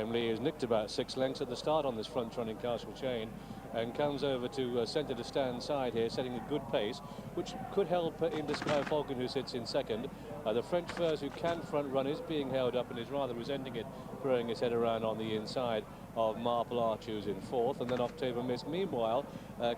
Lee has nicked about 6 lengths at the start on this front-running Castle Chain and comes over to centre to stand side here, setting a good pace, which could help Intersky Falcon, who sits in second. The French Furze, who can front run, is being held up and is rather resenting it, throwing his head around on the inside of Marble Arch, who's in fourth, and then October Mist. Meanwhile,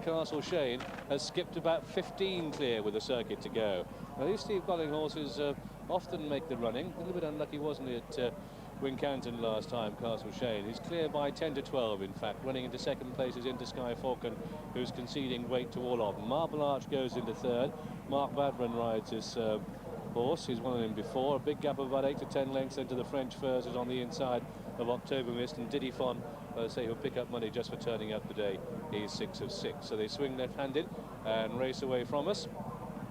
Castle Chain has skipped about 15 clear with a circuit to go. Now, these Steve Colling horses often make the running. A little bit unlucky, wasn't it, Wincanton last time, Castle Chain. He's clear by 10 to 12, in fact. Running into second place is Intersky Falcon, who's conceding weight to all of them. Marble Arch goes into third. Mark Vadran rides his horse. He's won him before. A big gap of about 8 to 10 lengths into the French Furze is on the inside of October Mist, and Diddy Fon, say he'll pick up money just for turning up today. He's 6 of 6. So they swing left-handed and race away from us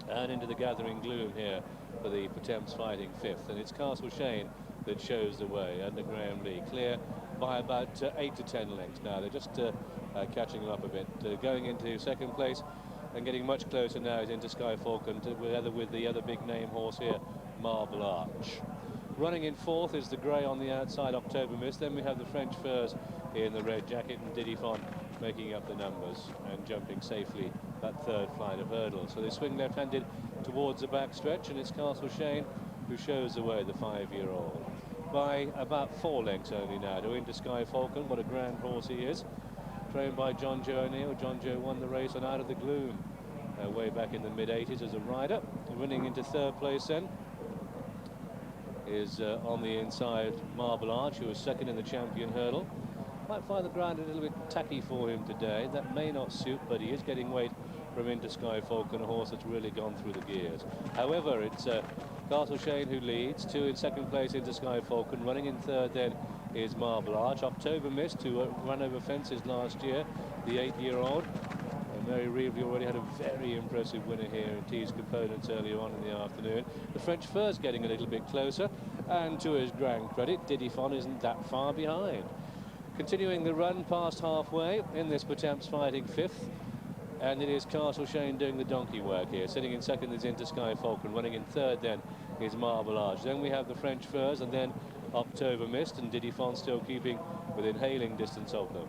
and into the gathering gloom here for the Potemps fighting fifth. And it's Castle Chain that shows the way under Graham Lee, clear by about 8 to 10 lengths now. They're just catching them up a bit. Going into second place and getting much closer now is Intersky Falcon, together with the other big name horse here, Marble Arch. Running in fourth is the grey on the outside, October Mist. Then we have the French Furze in the red jacket, and Diddy Fon making up the numbers and jumping safely that third flight of hurdles. So they swing left-handed towards the back stretch, and it's Castle Chain who shows the way, the 5-year-old. By about 4 lengths only now to Intersky Falcon. What a grand horse he is. Trained by John Joe O'Neill. John Joe won the race on Out of the Gloom way back in the mid-80s as a rider. Running into third place then is on the inside Marble Arch, who was second in the champion hurdle. Might find the ground a little bit tacky for him today. That may not suit, but he is getting weight from Intersky Falcon, a horse that's really gone through the gears. However, it's Castle Chain who leads. 2 in second place, Intersky Falcon. Running in third then is Marble Arch. October Mist, who ran over fences last year, the 8-year-old. And Mary Reevely already had a very impressive winner here in T's components earlier on in the afternoon. The French Furze getting a little bit closer, and to his grand credit, Diddy Fon isn't that far behind. Continuing the run past halfway in this Potemps fighting fifth. And it is Castle Chain doing the donkey work here. Sitting in second is Intersky Falcon. Running in third then is Marble Arch. Then we have the French Furze, and then October Mist, and Diddy Fon still keeping within hailing distance of them.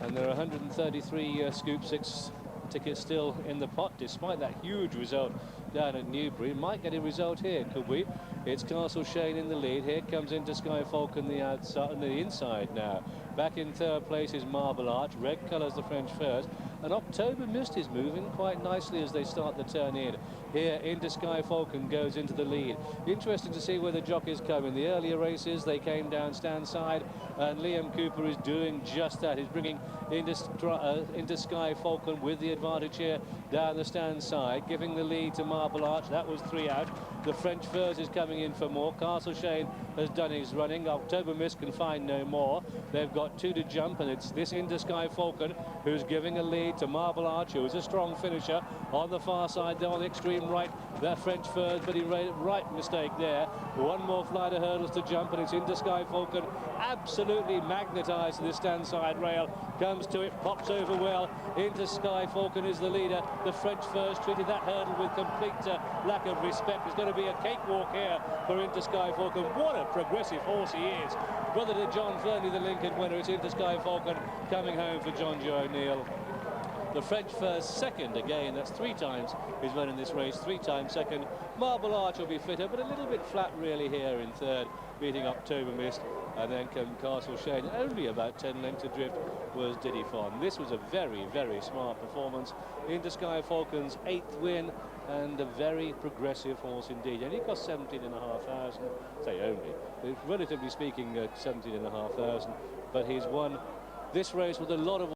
And there are 133 Scoop 6 tickets still in the pot, despite that huge result down at Newbury. Might get a result here, could we? It's Castle Chain in the lead. Here comes Intersky Falcon the outside and the inside now. Back in third place is Marble Arch. Red colours the French Furze. And October Mist is moving quite nicely as they start the turn in. Here, Intersky Falcon goes into the lead. Interesting to see where the jockeys come. In the earlier races, they came down stand side, and Liam Cooper is doing just that. He's bringing Intersky Falcon with the advantage here down the stand side, giving the lead to Marble Arch. That was 3 out. The French Furze is coming in for more. Castle Chain has done his running. October Mist can find no more. They've got 2 to jump, and it's this Intersky Falcon who's giving a lead to Marble Arch, who is a strong finisher on the far side there on the extreme right. That French Furze, but he made a right mistake there. 1 more flight of hurdles to jump, and it's Intersky Falcon absolutely magnetised to the stand side rail. Comes to it, pops over well. Intersky Falcon is the leader. The French Furze treated that hurdle with complete lack of respect. It's going to be a cakewalk here for Intersky Falcon. What a progressive horse he is. Brother to John Fernley, the Lincoln winner. It's Intersky Falcon coming home for John Joe O'Neill. The French Furze second again. That's 3 times he's run in this race, 3 times second. Marble Arch will be fitter, but a little bit flat really here in third, beating October Mist. And then come Castle Chain. Only about 10 lengths adrift was Diddy Fon. This was a very, very smart performance. Intersky Falcon's 8th win, and a very progressive horse indeed. And he cost 17,500. Say only, relatively speaking, 17,500. But he's won this race with a lot of